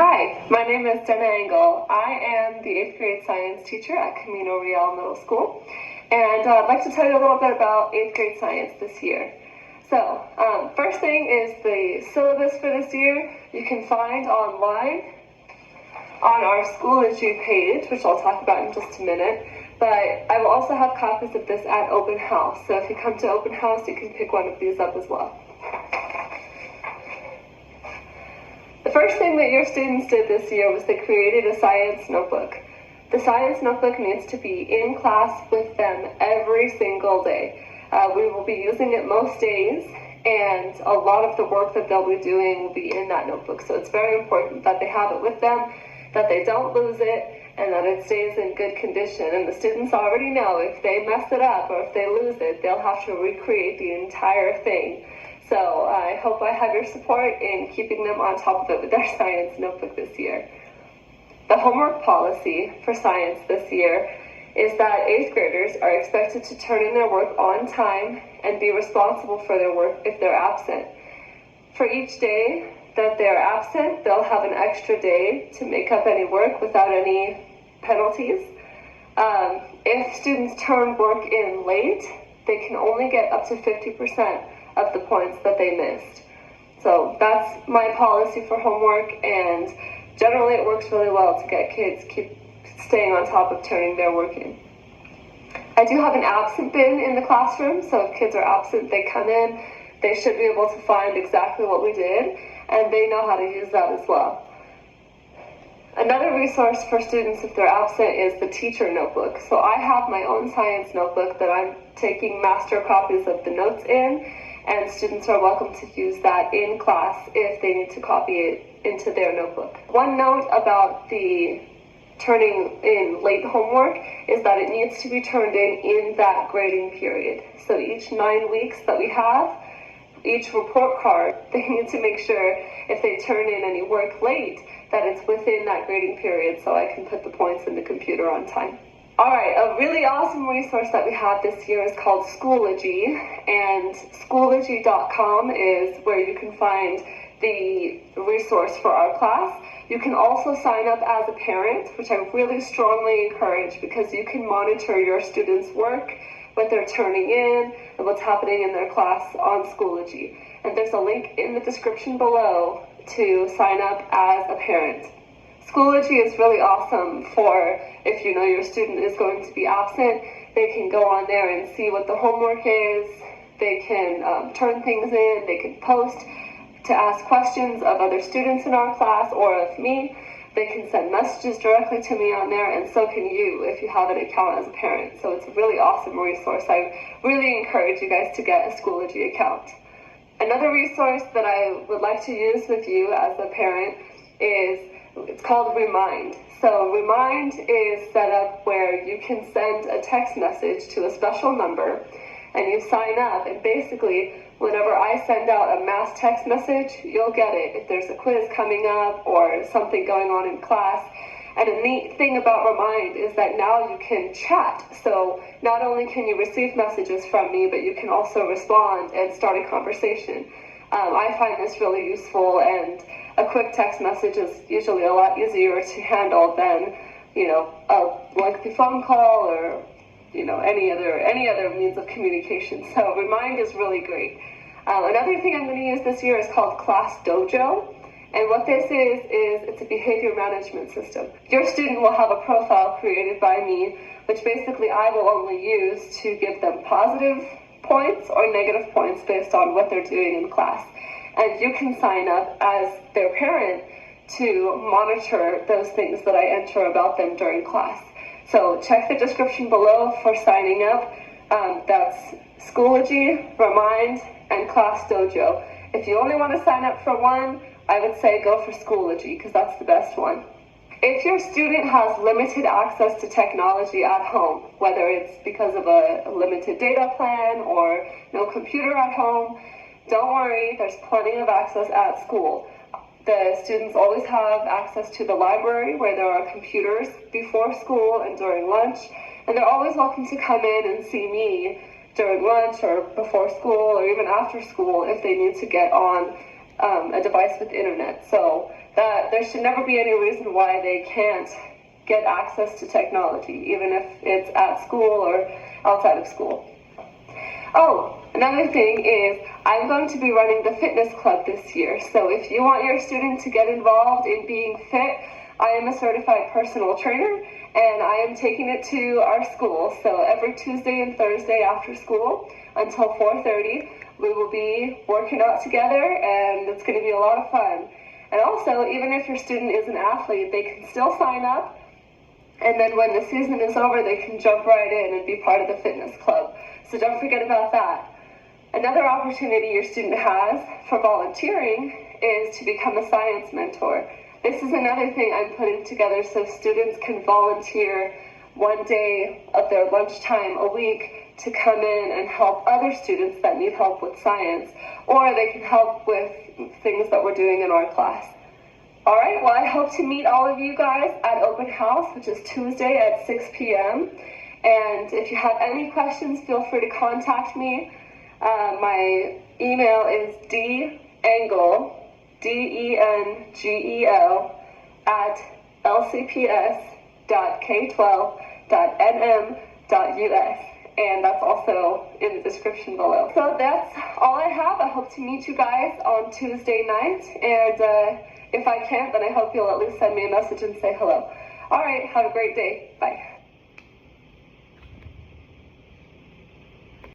Hi, my name is Jenna Engel. I am the 8th grade science teacher at Camino Real Middle School, and I'd like to tell you a little bit about 8th grade science this year. So, first thing is the syllabus for this year you can find online on our Schoology page, which I'll talk about in just a minute, but I will also have copies of this at open house, so if you come to open house you can pick one of these up as well. The first thing that your students did this year was they created a science notebook. The science notebook needs to be in class with them every single day. We will be using it most days, and a lot of the work that they'll be doing will be in that notebook. So it's very important that they have it with them, that they don't lose it, and that it stays in good condition. And the students already know if they mess it up or if they lose it, they'll have to recreate the entire thing. So I hope I have your support in keeping them on top of it with their science notebook this year. The homework policy for science this year is that 8th graders are expected to turn in their work on time and be responsible for their work if they're absent. For each day that they're absent, they'll have an extra day to make up any work without any penalties. If students turn work in late, they can only get up to 50% of the points that they missed. So that's my policy for homework, and generally it works really well to get kids keep staying on top of turning their work in. I do have an absent bin in the classroom, so if kids are absent, they come in, they should be able to find exactly what we did, and they know how to use that as well. Another resource for students if they're absent is the teacher notebook. So I have my own science notebook that I'm taking master copies of the notes in, and students are welcome to use that in class if they need to copy it into their notebook. One note about the turning in late homework is that it needs to be turned in that grading period. So each 9 weeks that we have, each report card, they need to make sure if they turn in any work late that it's within that grading period so I can put the points in the computer on time. Alright, a really awesome resource that we have this year is called Schoology, and Schoology.com is where you can find the resource for our class. You can also sign up as a parent, which I really strongly encourage because you can monitor your students' work, what they're turning in, and what's happening in their class on Schoology. And there's a link in the description below to sign up as a parent. Schoology is really awesome for if you know your student is going to be absent, they can go on there and see what the homework is, they can turn things in, they can post to ask questions of other students in our class or of me. They can send messages directly to me on there, and so can you if you have an account as a parent. So it's a really awesome resource. I really encourage you guys to get a Schoology account. Another resource that I would like to use with you as a parent it's called Remind. So Remind is set up where you can send a text message to a special number and you sign up, and basically whenever I send out a mass text message, you'll get it if there's a quiz coming up or something going on in class. And a neat thing about Remind is that now you can chat. So not only can you receive messages from me, but you can also respond and start a conversation. I find this really useful, and a quick text message is usually a lot easier to handle than, a lengthy phone call or, any other means of communication. So Remind is really great. Another thing I'm going to use this year is called Class Dojo. And what this is it's a behavior management system. Your student will have a profile created by me, which basically I will only use to give them positive points or negative points based on what they're doing in class. And you can sign up as their parent to monitor those things that I enter about them during class. So check the description below for signing up. That's Schoology, Remind, and Class Dojo. If you only want to sign up for one, I would say go for Schoology because that's the best one. If your student has limited access to technology at home, whether it's because of a limited data plan or no computer at home, don't worry, there's plenty of access at school. The students always have access to the library where there are computers before school and during lunch, and they're always welcome to come in and see me during lunch or before school or even after school if they need to get on a device with internet. So that there should never be any reason why they can't get access to technology, even if it's at school or outside of school. Oh, another thing is I'm going to be running the fitness club this year. So if you want your student to get involved in being fit, I am a certified personal trainer and I am taking it to our school. So every Tuesday and Thursday after school until 4:30, we will be working out together and it's going to be a lot of fun. And also, even if your student is an athlete, they can still sign up. And then when the season is over, they can jump right in and be part of the fitness club. So don't forget about that. Another opportunity your student has for volunteering is to become a science mentor. This is another thing I'm putting together so students can volunteer one day of their lunchtime a week to come in and help other students that need help with science, or they can help with things that we're doing in our class. All right, well, I hope to meet all of you guys at Open House, which is Tuesday at 6 p.m. And if you have any questions, feel free to contact me. My email is dengel, DENGEL, at lcps.k12.nm.us. And that's also in the description below. So that's all I have. I hope to meet you guys on Tuesday night. And if I can't, then I hope you'll at least send me a message and say hello. All right, have a great day. Bye.